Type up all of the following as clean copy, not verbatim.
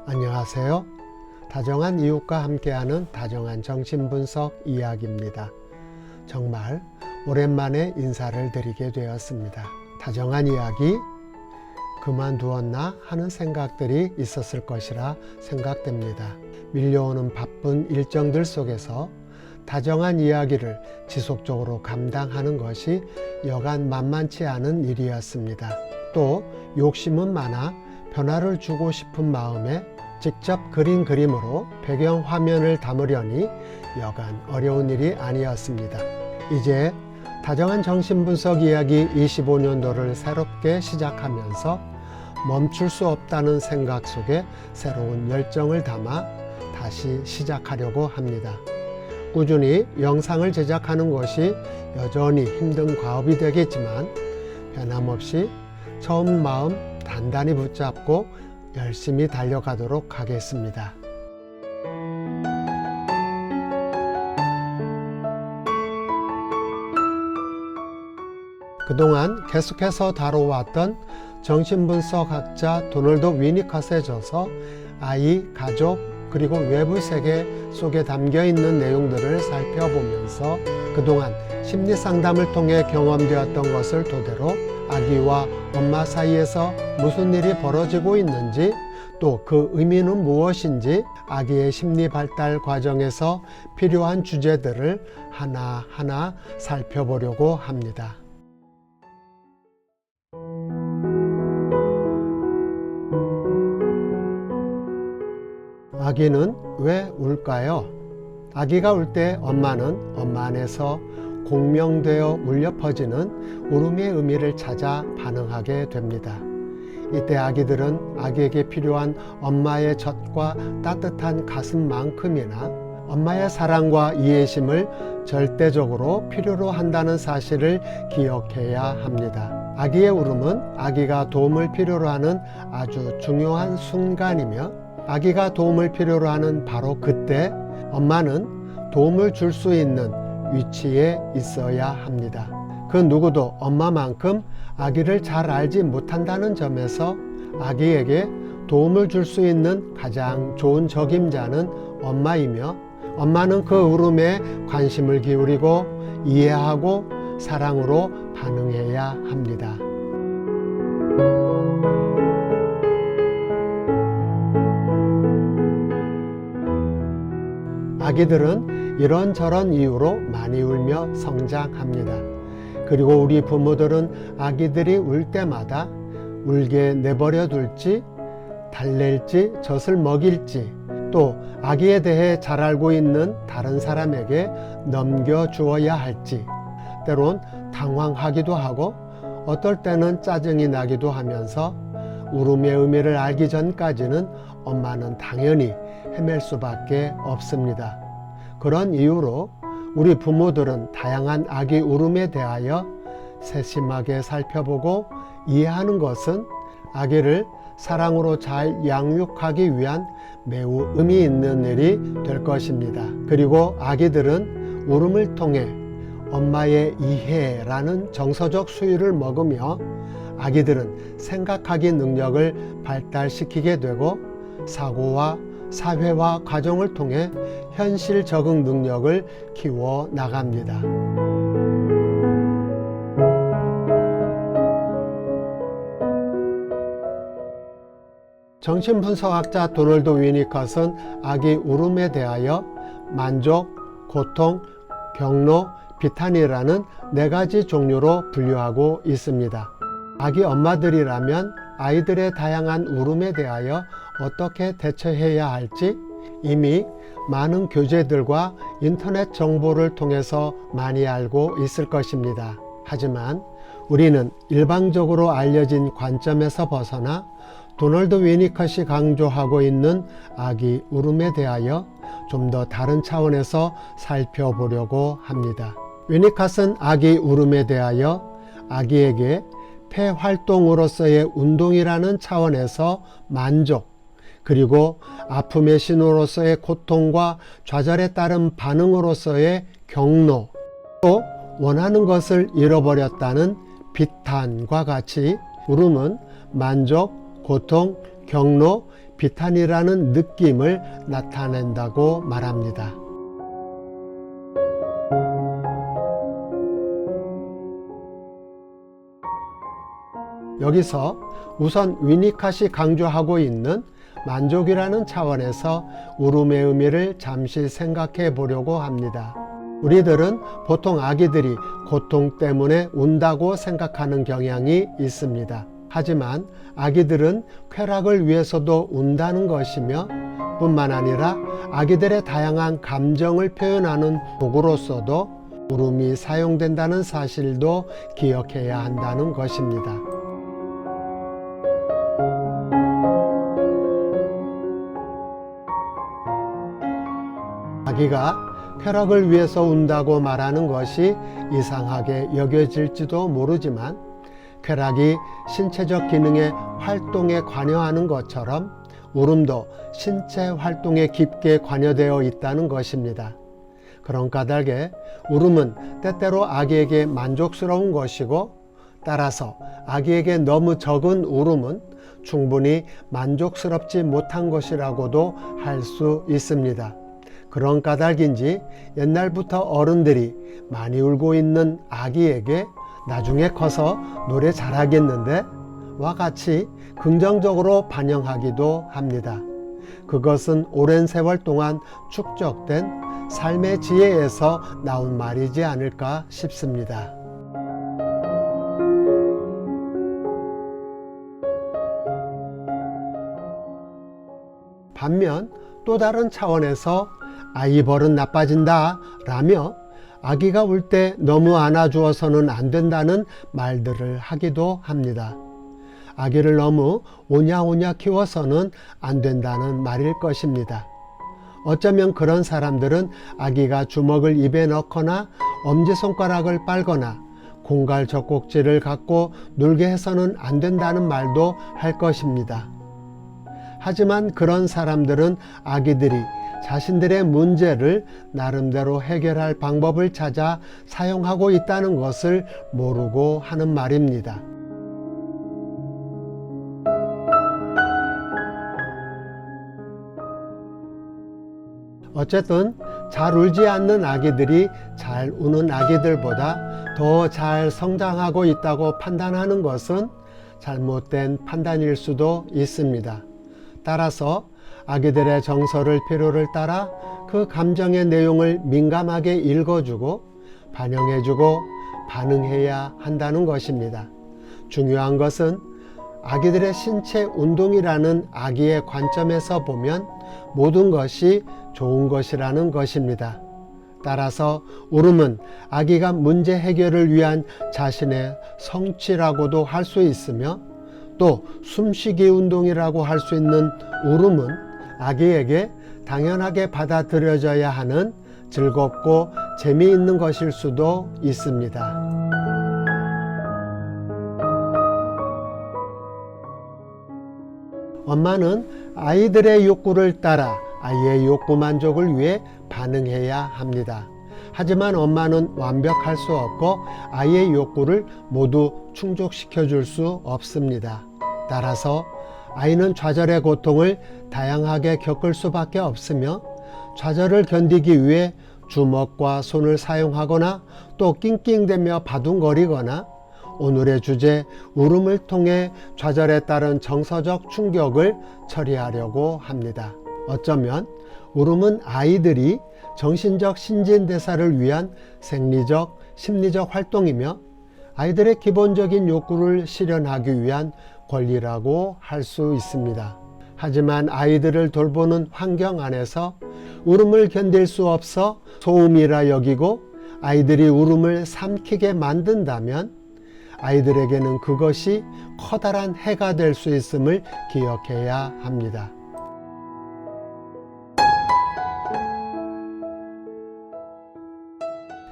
안녕하세요. 다정한 이웃과 함께하는 다정한 정신분석 이야기입니다. 정말 오랜만에 인사를 드리게 되었습니다. 다정한 이야기, 그만두었나 하는 생각들이 있었을 것이라 생각됩니다. 밀려오는 바쁜 일정들 속에서 다정한 이야기를 지속적으로 감당하는 것이 여간 만만치 않은 일이었습니다. 또 욕심은 많아 변화를 주고 싶은 마음에 직접 그린 그림으로 배경 화면을 담으려니 여간 어려운 일이 아니었습니다. 이제 다정한 정신분석 이야기 25년도를 새롭게 시작하면서 멈출 수 없다는 생각 속에 새로운 열정을 담아 다시 시작하려고 합니다. 꾸준히 영상을 제작하는 것이 여전히 힘든 과업이 되겠지만 변함없이 처음 마음 단단히 붙잡고 열심히 달려가도록 하겠습니다. 그동안 계속해서 다뤄왔던 정신분석학자 도널드 위니컷의 저서 아이, 가족, 그리고 외부 세계 속에 담겨 있는 내용들을 살펴보면서 그동안 심리상담을 통해 경험되었던 것을 토대로 아기와 엄마 사이에서 무슨 일이 벌어지고 있는지, 또 그 의미는 무엇인지 아기의 심리 발달 과정에서 필요한 주제들을 하나하나 살펴보려고 합니다. 아기는 왜 울까요? 아기가 울 때 엄마는 엄마 안에서 공명되어 울려 퍼지는 울음의 의미를 찾아 반응하게 됩니다. 이때 아기들은 아기에게 필요한 엄마의 젖과 따뜻한 가슴만큼이나 엄마의 사랑과 이해심을 절대적으로 필요로 한다는 사실을 기억해야 합니다. 아기의 울음은 아기가 도움을 필요로 하는 아주 중요한 순간이며 아기가 도움을 필요로 하는 바로 그때 엄마는 도움을 줄 수 있는 위치에 있어야 합니다. 그 누구도 엄마만큼 아기를 잘 알지 못한다는 점에서 아기에게 도움을 줄 수 있는 가장 좋은 적임자는 엄마이며 엄마는 그 울음에 관심을 기울이고 이해하고 사랑으로 반응해야 합니다. 아기들은 이런저런 이유로 많이 울며 성장합니다. 그리고 우리 부모들은 아기들이 울 때마다 울게 내버려 둘지, 달랠지, 젖을 먹일지, 또 아기에 대해 잘 알고 있는 다른 사람에게 넘겨주어야 할지, 때론 당황하기도 하고 어떨 때는 짜증이 나기도 하면서 울음의 의미를 알기 전까지는 엄마는 당연히 헤맬 수밖에 없습니다. 그런 이유로 우리 부모들은 다양한 아기 울음에 대하여 세심하게 살펴보고 이해하는 것은 아기를 사랑으로 잘 양육하기 위한 매우 의미 있는 일이 될 것입니다. 그리고 아기들은 울음을 통해 엄마의 이해라는 정서적 수유를 먹으며 아기들은 생각하기 능력을 발달시키게 되고 사고와 사회화 과정을 통해 현실 적응 능력을 키워 나갑니다. 정신분석학자 도널드 위니컷은 아기 울음에 대하여 만족, 고통, 경로, 비탄이라는 4가지 종류로 분류하고 있습니다. 아기 엄마들이라면 아이들의 다양한 울음에 대하여 어떻게 대처해야 할지 이미 많은 교재들과 인터넷 정보를 통해서 많이 알고 있을 것입니다. 하지만 우리는 일방적으로 알려진 관점에서 벗어나 도널드 위니컷이 강조하고 있는 아기 울음에 대하여 좀 더 다른 차원에서 살펴보려고 합니다. 위니컷은 아기 울음에 대하여 아기에게 폐활동으로서의 운동이라는 차원에서 만족, 그리고 아픔의 신호로서의 고통과 좌절에 따른 반응으로서의 경로, 또 원하는 것을 잃어버렸다는 비탄과 같이 울음은 만족, 고통, 경로, 비탄이라는 느낌을 나타낸다고 말합니다. 여기서 우선 위니캇이 강조하고 있는 만족이라는 차원에서 울음의 의미를 잠시 생각해 보려고 합니다. 우리들은 보통 아기들이 고통 때문에 운다고 생각하는 경향이 있습니다. 하지만 아기들은 쾌락을 위해서도 운다는 것이며 뿐만 아니라 아기들의 다양한 감정을 표현하는 도구로서도 울음이 사용된다는 사실도 기억해야 한다는 것입니다. 아기가 쾌락을 위해서 운다고 말하는 것이 이상하게 여겨질지도 모르지만 쾌락이 신체적 기능의 활동에 관여하는 것처럼 울음도 신체 활동에 깊게 관여되어 있다는 것입니다. 그런 까닭에 울음은 때때로 아기에게 만족스러운 것이고 따라서 아기에게 너무 적은 울음은 충분히 만족스럽지 못한 것이라고도 할 수 있습니다. 그런 까닭인지 옛날부터 어른들이 많이 울고 있는 아기에게 나중에 커서 노래 잘하겠는데 와 같이 긍정적으로 반영하기도 합니다. 그것은 오랜 세월 동안 축적된 삶의 지혜에서 나온 말이지 않을까 싶습니다. 반면 또 다른 차원에서 아이 버릇 나빠진다 라며 아기가 울 때 너무 안아주어서는 안 된다는 말들을 하기도 합니다. 아기를 너무 오냐오냐 키워서는 안 된다는 말일 것입니다. 어쩌면 그런 사람들은 아기가 주먹을 입에 넣거나 엄지손가락을 빨거나 공갈 젖꼭지를 갖고 놀게 해서는 안 된다는 말도 할 것입니다. 하지만 그런 사람들은 아기들이 자신들의 문제를 나름대로 해결할 방법을 찾아 사용하고 있다는 것을 모르고 하는 말입니다. 어쨌든 잘 울지 않는 아기들이 잘 우는 아기들보다 더 잘 성장하고 있다고 판단하는 것은 잘못된 판단일 수도 있습니다. 따라서 아기들의 정서를 필요를 따라 그 감정의 내용을 민감하게 읽어주고 반영해주고 반응해야 한다는 것입니다. 중요한 것은 아기들의 신체 운동이라는 아기의 관점에서 보면 모든 것이 좋은 것이라는 것입니다. 따라서 울음은 아기가 문제 해결을 위한 자신의 성취라고도 할 수 있으며 또 숨쉬기 운동이라고 할 수 있는 울음은 아기에게 당연하게 받아들여져야 하는 즐겁고 재미있는 것일 수도 있습니다. 엄마는 아이들의 욕구를 따라 아이의 욕구 만족을 위해 반응해야 합니다. 하지만 엄마는 완벽할 수 없고 아이의 욕구를 모두 충족시켜 줄 수 없습니다. 따라서 아이는 좌절의 고통을 다양하게 겪을 수밖에 없으며 좌절을 견디기 위해 주먹과 손을 사용하거나 또 낑낑대며 바둥거리거나 오늘의 주제 울음을 통해 좌절에 따른 정서적 충격을 처리하려고 합니다. 어쩌면 울음은 아이들이 정신적 신진대사를 위한 생리적, 심리적 활동이며 아이들의 기본적인 욕구를 실현하기 위한 권리라고 할 수 있습니다. 하지만 아이들을 돌보는 환경 안에서 울음을 견딜 수 없어 소음이라 여기고 아이들이 울음을 삼키게 만든다면 아이들에게는 그것이 커다란 해가 될 수 있음을 기억해야 합니다.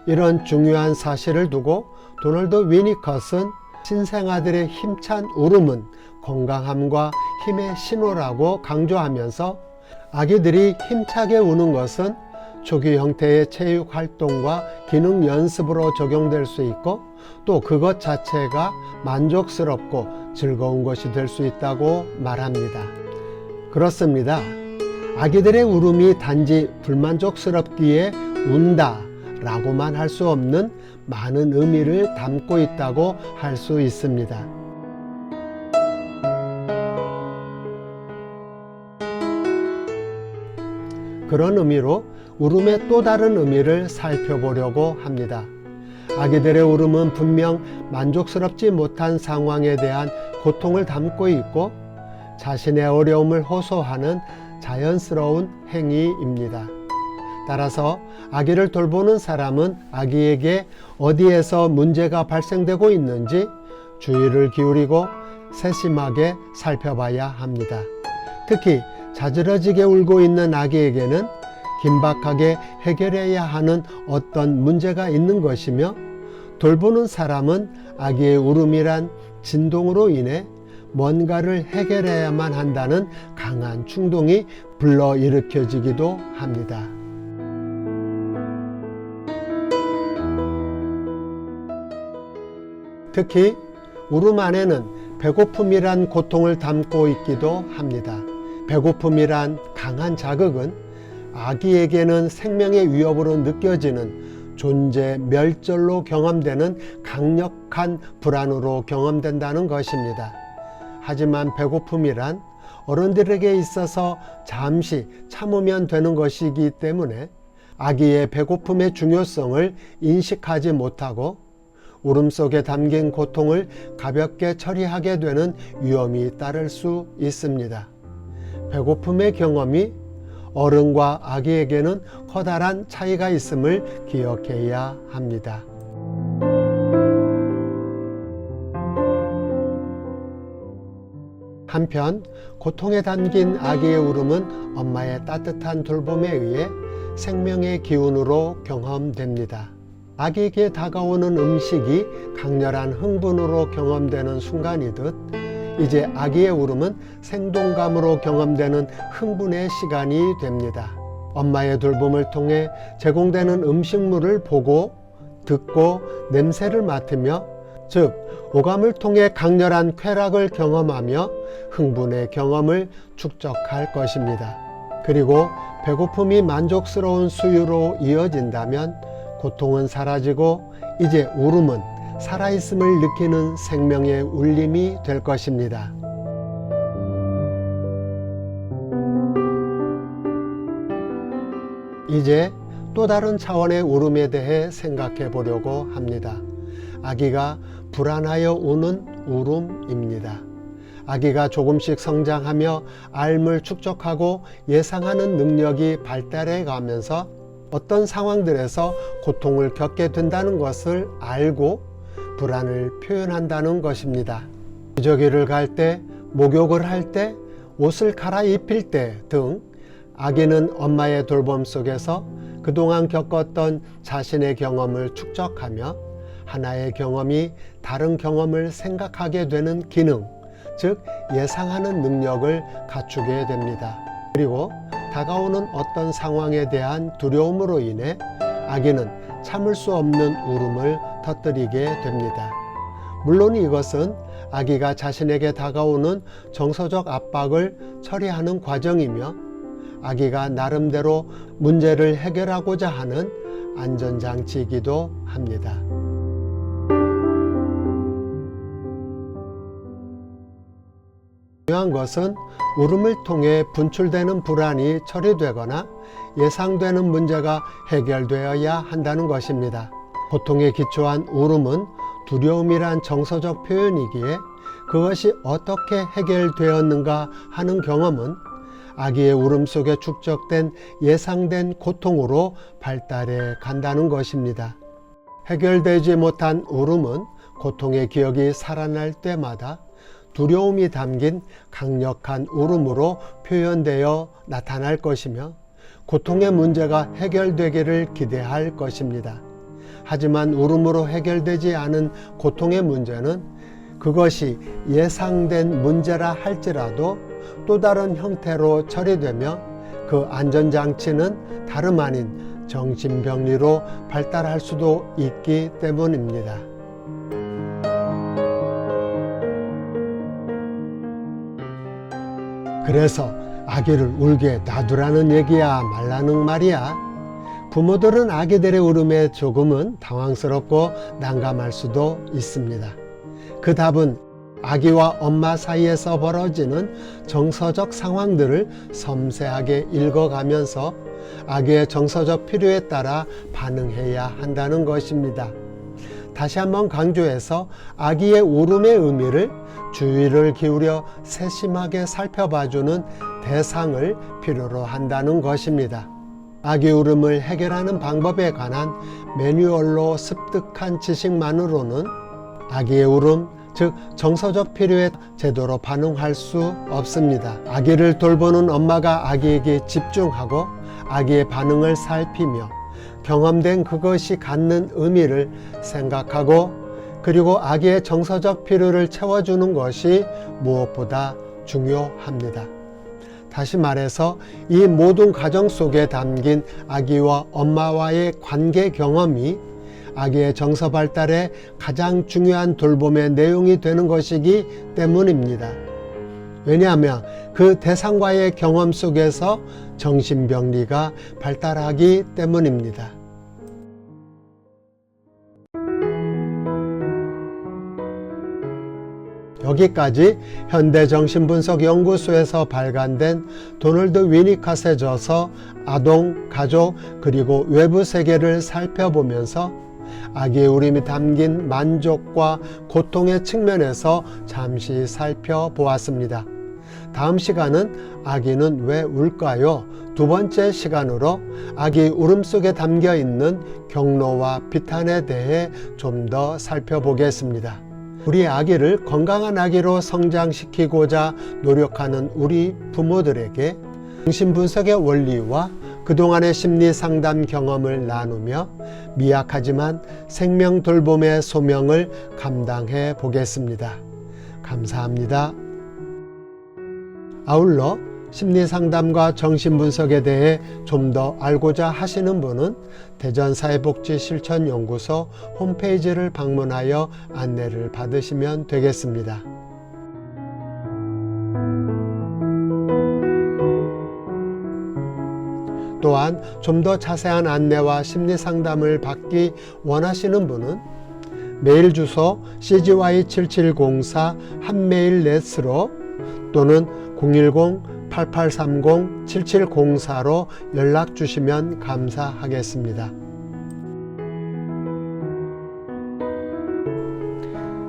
이런 중요한 사실을 두고 도널드 위니컷은 신생아들의 힘찬 울음은 건강함과 힘의 신호라고 강조하면서 아기들이 힘차게 우는 것은 초기 형태의 체육 활동과 기능 연습으로 적용될 수 있고 또 그것 자체가 만족스럽고 즐거운 것이 될 수 있다고 말합니다. 그렇습니다. 아기들의 울음이 단지 불만족스럽기에 운다 라고만 할 수 없는 많은 의미를 담고 있다고 할 수 있습니다. 그런 의미로 울음의 또 다른 의미를 살펴보려고 합니다. 아기들의 울음은 분명 만족스럽지 못한 상황에 대한 고통을 담고 있고 자신의 어려움을 호소하는 자연스러운 행위입니다. 따라서 아기를 돌보는 사람은 아기에게 어디에서 문제가 발생되고 있는지 주의를 기울이고 세심하게 살펴봐야 합니다. 특히 자지러지게 울고 있는 아기에게는 긴박하게 해결해야 하는 어떤 문제가 있는 것이며 돌보는 사람은 아기의 울음이란 진동으로 인해 뭔가를 해결해야만 한다는 강한 충동이 불러일으켜지기도 합니다. 특히 울음 안에는 배고픔이란 고통을 담고 있기도 합니다. 배고픔이란 강한 자극은 아기에게는 생명의 위협으로 느껴지는 존재 멸절로 경험되는 강력한 불안으로 경험된다는 것입니다. 하지만 배고픔이란 어른들에게 있어서 잠시 참으면 되는 것이기 때문에 아기의 배고픔의 중요성을 인식하지 못하고 울음 속에 담긴 고통을 가볍게 처리하게 되는 위험이 따를 수 있습니다. 배고픔의 경험이 어른과 아기에게는 커다란 차이가 있음을 기억해야 합니다. 한편 고통에 담긴 아기의 울음은 엄마의 따뜻한 돌봄에 의해 생명의 기운으로 경험됩니다. 아기에게 다가오는 음식이 강렬한 흥분으로 경험되는 순간이듯 이제 아기의 울음은 생동감으로 경험되는 흥분의 시간이 됩니다. 엄마의 돌봄을 통해 제공되는 음식물을 보고 듣고 냄새를 맡으며 즉 오감을 통해 강렬한 쾌락을 경험하며 흥분의 경험을 축적할 것입니다. 그리고 배고픔이 만족스러운 수유로 이어진다면 고통은 사라지고 이제 울음은 살아있음을 느끼는 생명의 울림이 될 것입니다. 이제 또 다른 차원의 울음에 대해 생각해 보려고 합니다. 아기가 불안하여 우는 울음입니다. 아기가 조금씩 성장하며 알을 축적하고 예상하는 능력이 발달해 가면서 어떤 상황들에서 고통을 겪게 된다는 것을 알고 불안을 표현한다는 것입니다. 기저귀를 갈 때, 목욕을 할 때, 옷을 갈아입힐 때 등 아기는 엄마의 돌봄 속에서 그동안 겪었던 자신의 경험을 축적하며 하나의 경험이 다른 경험을 생각하게 되는 기능, 즉 예상하는 능력을 갖추게 됩니다. 그리고 다가오는 어떤 상황에 대한 두려움으로 인해 아기는 참을 수 없는 울음을 터뜨리게 됩니다. 물론 이것은 아기가 자신에게 다가오는 정서적 압박을 처리하는 과정이며 아기가 나름대로 문제를 해결하고자 하는 안전장치이기도 합니다. 중요한 것은 울음을 통해 분출되는 불안이 처리되거나 예상되는 문제가 해결되어야 한다는 것입니다. 고통에 기초한 울음은 두려움이란 정서적 표현이기에 그것이 어떻게 해결되었는가 하는 경험은 아기의 울음 속에 축적된 예상된 고통으로 발달해 간다는 것입니다. 해결되지 못한 울음은 고통의 기억이 살아날 때마다 두려움이 담긴 강력한 울음으로 표현되어 나타날 것이며 고통의 문제가 해결되기를 기대할 것입니다. 하지만 울음으로 해결되지 않은 고통의 문제는 그것이 예상된 문제라 할지라도 또 다른 형태로 처리되며 그 안전장치는 다름 아닌 정신병리로 발달할 수도 있기 때문입니다. 그래서 아기를 울게 놔두라는 얘기야 말라는 말이야. 부모들은 아기들의 울음에 조금은 당황스럽고 난감할 수도 있습니다. 그 답은 아기와 엄마 사이에서 벌어지는 정서적 상황들을 섬세하게 읽어가면서 아기의 정서적 필요에 따라 반응해야 한다는 것입니다. 다시 한번 강조해서 아기의 울음의 의미를 주의를 기울여 세심하게 살펴봐주는 대상을 필요로 한다는 것입니다. 아기 울음을 해결하는 방법에 관한 매뉴얼로 습득한 지식만으로는 아기의 울음, 즉 정서적 필요에 제대로 반응할 수 없습니다. 아기를 돌보는 엄마가 아기에게 집중하고 아기의 반응을 살피며 경험된 그것이 갖는 의미를 생각하고 그리고 아기의 정서적 필요를 채워주는 것이 무엇보다 중요합니다. 다시 말해서 이 모든 과정 속에 담긴 아기와 엄마와의 관계 경험이 아기의 정서 발달에 가장 중요한 돌봄의 내용이 되는 것이기 때문입니다. 왜냐하면 그 대상과의 경험 속에서 정신병리가 발달하기 때문입니다. 여기까지 현대정신분석연구소에서 발간된 도널드 위니캇의 저서 아동, 가족, 그리고 외부 세계를 살펴보면서 아기의 울음이 담긴 만족과 고통의 측면에서 잠시 살펴보았습니다. 다음 시간은 아기는 왜 울까요? 두 번째 시간으로 아기 울음 속에 담겨 있는 경로와 비탄에 대해 좀 더 살펴보겠습니다. 우리 아기를 건강한 아기로 성장시키고자 노력하는 우리 부모들에게 정신분석의 원리와 그동안의 심리상담 경험을 나누며 미약하지만 생명 돌봄의 소명을 감당해 보겠습니다. 감사합니다. 아울러 심리상담과 정신분석에 대해 좀 더 알고자 하시는 분은 대전사회복지실천연구소 홈페이지를 방문하여 안내를 받으시면 되겠습니다. 또한 좀 더 자세한 안내와 심리상담을 받기 원하시는 분은 메일 주소 cgy7704 한메일넷으로 또는 010-8830-7704로 연락 주시면 감사하겠습니다.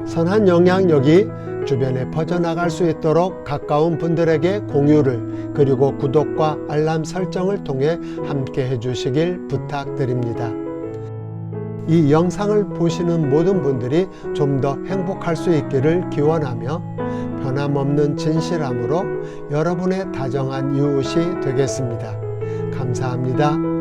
선한 영향력이 주변에 퍼져나갈 수 있도록 가까운 분들에게 공유를 그리고 구독과 알람 설정을 통해 함께 해주시길 부탁드립니다. 이 영상을 보시는 모든 분들이 좀 더 행복할 수 있기를 기원하며 변함없는 진실함으로 여러분의 다정한 이웃이 되겠습니다. 감사합니다.